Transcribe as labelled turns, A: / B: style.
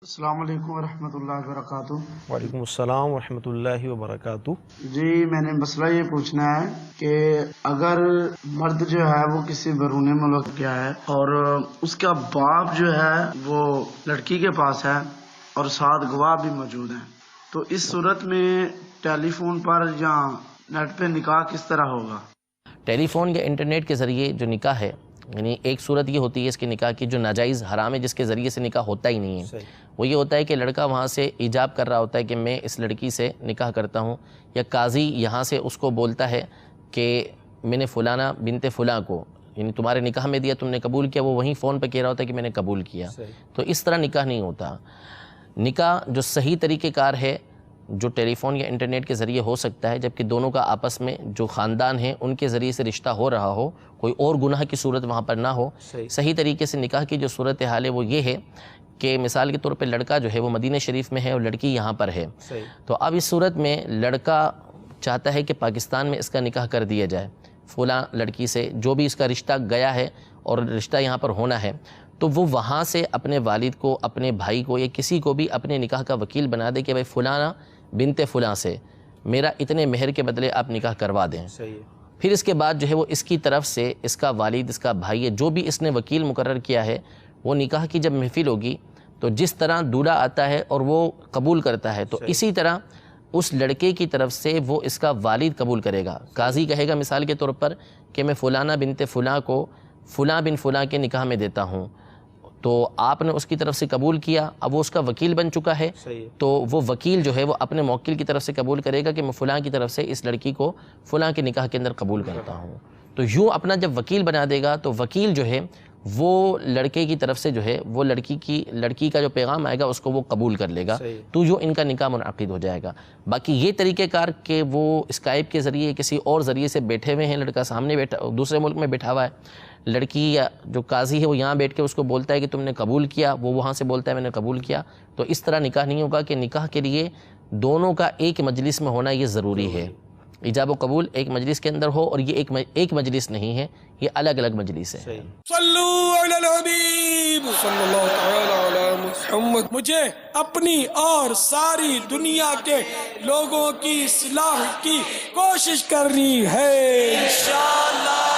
A: السلام علیکم ورحمۃ اللہ وبرکاتہ۔
B: وعلیکم السلام ورحمۃ اللہ وبرکاتہ۔
A: جی میں نے مسئلہ یہ پوچھنا ہے کہ اگر مرد جو ہے وہ کسی بیرون ملک گیا ہے اور اس کا باپ جو ہے وہ لڑکی کے پاس ہے اور ساتھ گواہ بھی موجود ہیں، تو اس صورت میں ٹیلی فون پر یا نیٹ پہ نکاح کس طرح ہوگا؟
C: ٹیلی فون یا انٹرنیٹ کے ذریعے جو نکاح ہے، یعنی ایک صورت یہ ہوتی ہے اس کے نکاح کی جو ناجائز حرام ہے، جس کے ذریعے سے نکاح ہوتا ہی نہیں ہے۔ وہ یہ ہوتا ہے کہ لڑکا وہاں سے ایجاب کر رہا ہوتا ہے کہ میں اس لڑکی سے نکاح کرتا ہوں، یا قاضی یہاں سے اس کو بولتا ہے کہ میں نے فلانا بنت فلاں کو یعنی تمہارے نکاح میں دیا، تم نے قبول کیا، وہ وہیں فون پہ کہہ رہا ہوتا ہے کہ میں نے قبول کیا۔ تو اس طرح نکاح نہیں ہوتا۔ نکاح جو صحیح طریقہ کار ہے جو ٹیلی فون یا انٹرنیٹ کے ذریعے ہو سکتا ہے، جبکہ دونوں کا آپس میں جو خاندان ہیں ان کے ذریعے سے رشتہ ہو رہا ہو، کوئی اور گناہ کی صورت وہاں پر نہ ہو۔ صحیح طریقے سے نکاح کی جو صورت حال ہے وہ یہ ہے کہ مثال کے طور پہ لڑکا جو ہے وہ مدینہ شریف میں ہے اور لڑکی یہاں پر ہے، تو اب اس صورت میں لڑکا چاہتا ہے کہ پاکستان میں اس کا نکاح کر دیا جائے فلاں لڑکی سے، جو بھی اس کا رشتہ گیا ہے اور رشتہ یہاں پر ہونا ہے، تو وہ وہاں سے اپنے والد کو، اپنے بھائی کو یا کسی کو بھی اپنے نکاح کا وکیل بنا دے کہ بھائی فلانا بنت فلاں سے میرا اتنے مہر کے بدلے آپ نکاح کروا دیں۔ پھر اس کے بعد جو ہے وہ اس کی طرف سے اس کا والد، اس کا بھائی ہے، جو بھی اس نے وکیل مقرر کیا ہے، وہ نکاح کی جب محفل ہوگی تو جس طرح دولہا آتا ہے اور وہ قبول کرتا ہے، تو اسی طرح اس لڑکے کی طرف سے وہ اس کا والد قبول کرے گا۔ قاضی کہے گا مثال کے طور پر کہ میں فلانا بنت فلاں کو فلاں بن فلاں کے نکاح میں دیتا ہوں، تو آپ نے اس کی طرف سے قبول کیا، اب وہ اس کا وکیل بن چکا ہے، تو وہ وکیل جو ہے وہ اپنے موکل کی طرف سے قبول کرے گا کہ میں فلاں کی طرف سے اس لڑکی کو فلاں کے نکاح کے اندر قبول کرتا ہوں۔ تو یوں اپنا جب وکیل بنا دے گا تو وکیل جو ہے وہ لڑکے کی طرف سے جو ہے وہ لڑکی کا جو پیغام آئے گا اس کو وہ قبول کر لے گا، تو جو ان کا نکاح منعقد ہو جائے گا۔ باقی یہ طریقہ کار کہ وہ اسکائپ کے ذریعے کسی اور ذریعے سے بیٹھے ہوئے ہیں، لڑکا سامنے بیٹھا دوسرے ملک میں بیٹھا ہوا ہے، لڑکی یا جو قاضی ہے وہ یہاں بیٹھ کے اس کو بولتا ہے کہ تم نے قبول کیا، وہ وہاں سے بولتا ہے میں نے قبول کیا، تو اس طرح نکاح نہیں ہوگا۔ کہ نکاح کے لیے دونوں کا ایک مجلس میں ہونا یہ ضروری ہے، ایجاب و قبول ایک مجلس کے اندر ہو، اور یہ ایک مجلس نہیں ہے، یہ الگ الگ مجلس ہے۔
D: صلو علی الحبیب صلی اللہ تعالی علی محمد۔ مجھے اپنی اور ساری دنیا کے لوگوں کی اصلاح کی کوشش کرنی ہے انشاءاللہ۔